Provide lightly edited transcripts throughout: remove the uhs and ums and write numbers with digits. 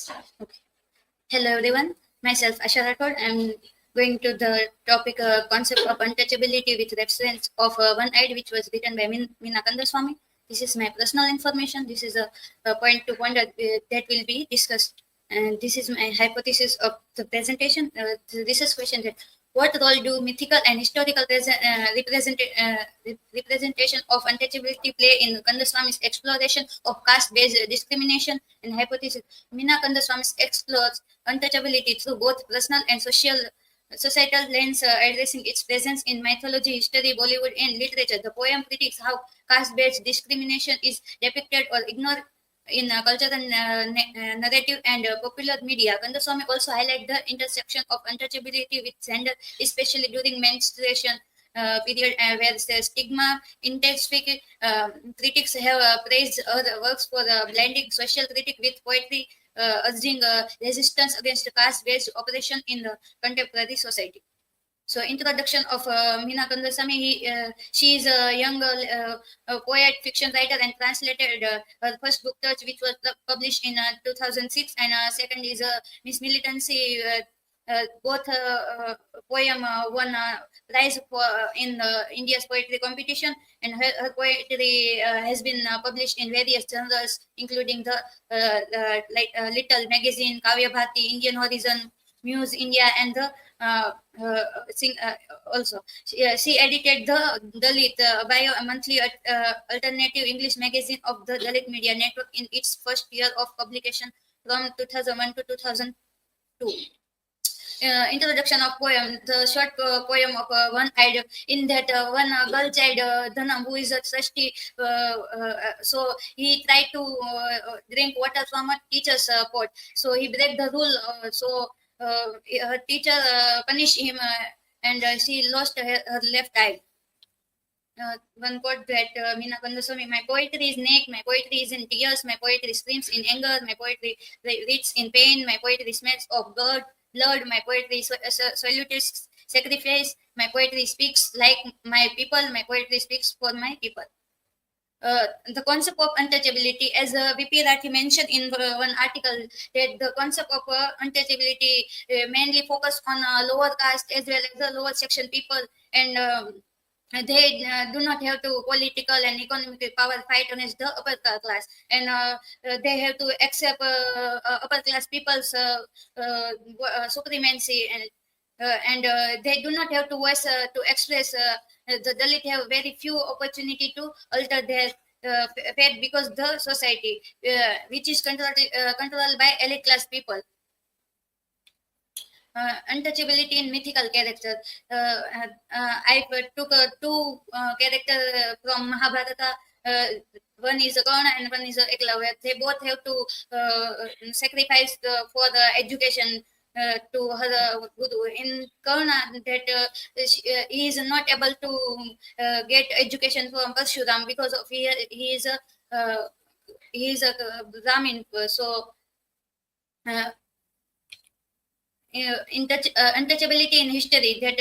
Okay. Hello everyone, myself Asha Rathod. I'm going to the topic concept of untouchability with reference of One Eyed, which was written by Meena Kandaswamy. This is my personal information. This is a point to point that will be discussed. And this is my hypothesis of the presentation. This is question that what role do mythical and historical representation of untouchability play in Kandaswamy's exploration of caste-based discrimination and hypothesis? Meena Kandaswamy explores untouchability through both personal and societal lens, addressing its presence in mythology, history, Bollywood, and literature. The poem critiques how caste-based discrimination is depicted or ignored in cultural narrative and popular media. Kandaswamy also highlight the intersection of untouchability with gender, especially during menstruation period where the stigma intensifies. Critics have praised her works for blending social critique with poetry, urging resistance against caste-based oppression in the contemporary society. So, introduction of Meena Kandasamy. She is a young poet, fiction writer, and translated her first book, Touch, which was published in 2006, and second is Miss Militancy. Both poem won prize for in India's poetry competition, and her poetry has been published in various genres, including the Little Magazine, Kavya Bharati, Indian Horizon, Muse India, and the also. She edited the Dalit Bio, a monthly alternative English magazine of the Dalit Media Network in its first year of publication from 2001 to 2002. Introduction of poem, the short poem of one eyed, in that one girl child, Dhanam, who is a thirsty, so he tried to drink water from a teacher's pot. So he break the rule. Her teacher punished him, and she lost her left eye. One quote that Meena Kandaswamy, my poetry is naked, my poetry is in tears, my poetry screams in anger, my poetry reads in pain, my poetry smells of blood, my poetry salutes sacrifice, my poetry speaks like my people, my poetry speaks for my people. The concept of untouchability, as VP Rathi mentioned in one article, that the concept of untouchability mainly focus on lower caste as well as the lower section people, and they do not have to political and economic power fight against the upper class, and they have to accept upper class people's supremacy, and they do not have to voice to express. The Dalit have very few opportunity to alter their fate because the society, which is controlled by elite class people. Untouchability in mythical character. I took two character from Mahabharata. One is a Karna and one is a Eklavya. They both have to sacrifice for the education to her guru. In Karna, that he is not able to get education from Parshuram because of uh, he is a Brahmin. So. Uh, untouchability in history, that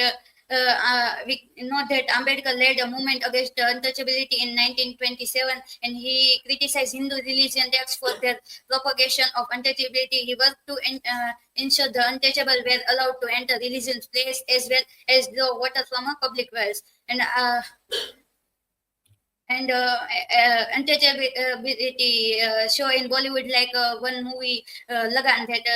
we know that Ambedkar led a movement against untouchability in 1927, and he criticized Hindu religion texts for their propagation of untouchability. He worked to ensure the untouchable were allowed to enter religion's place as well as the water from a public wells. And untouchability show in Bollywood, like one movie Lagan, that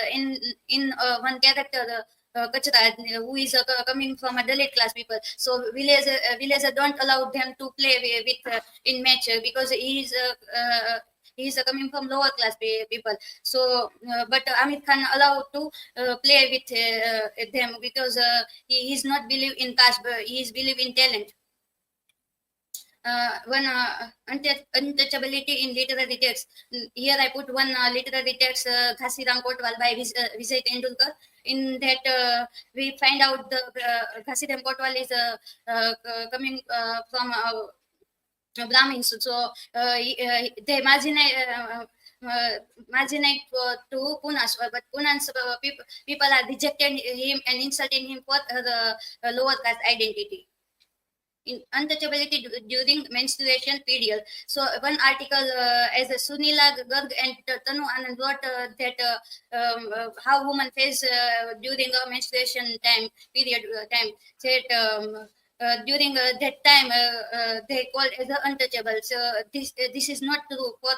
in one character Kachra, who is coming from a Dalit class people, so villager don't allow them to play with in match because he's coming from lower class people. So but Amit Khan allowed to play with them because he is not believe in caste, but he is believe in talent. One untouchability in literary text. Here I put one literary text, Ghasiram Kotwal by Vijay Tendulkar. In that, we find out the Ghasiram Kotwal is coming from Brahmins. So they marginate to Punas, but Punas people are rejecting him and insulting him for the lower caste identity. untouchability during menstruation period. So one article as Sunila Garg and Tanu Anand wrote that how women face during a menstruation time period time that during that time they call as untouchable. So this is not true for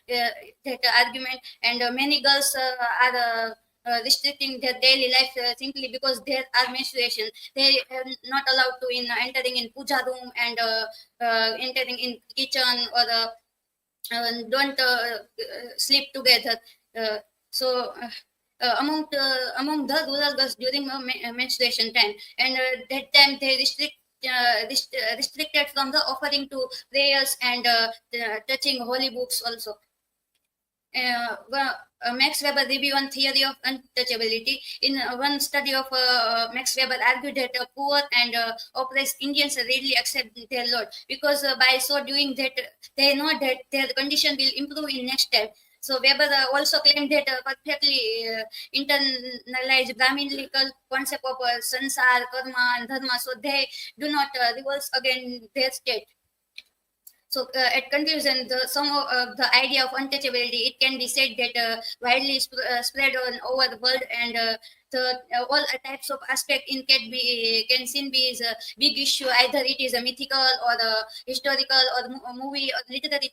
that argument, and many girls are restricting their daily life simply because there are menstruation. They are not allowed to in entering in puja room and entering in kitchen or don't sleep together. So among the rural girls during menstruation time, and that time they restricted from the offering to prayers and touching holy books also. Max Weber review on theory of untouchability. In one study of Max Weber argued that poor and oppressed Indians rarely accept their lot because by so doing that they know that their condition will improve in next time. So Weber also claimed that perfectly internalized Brahminical concept of sansar, karma, and dharma, so they do not reverse again their state. So, at conclusion, the idea of untouchability, it can be said that widely spread on over the world, and the all types of aspect in can seen be is a big issue. Either it is a mythical or a historical or movie or literary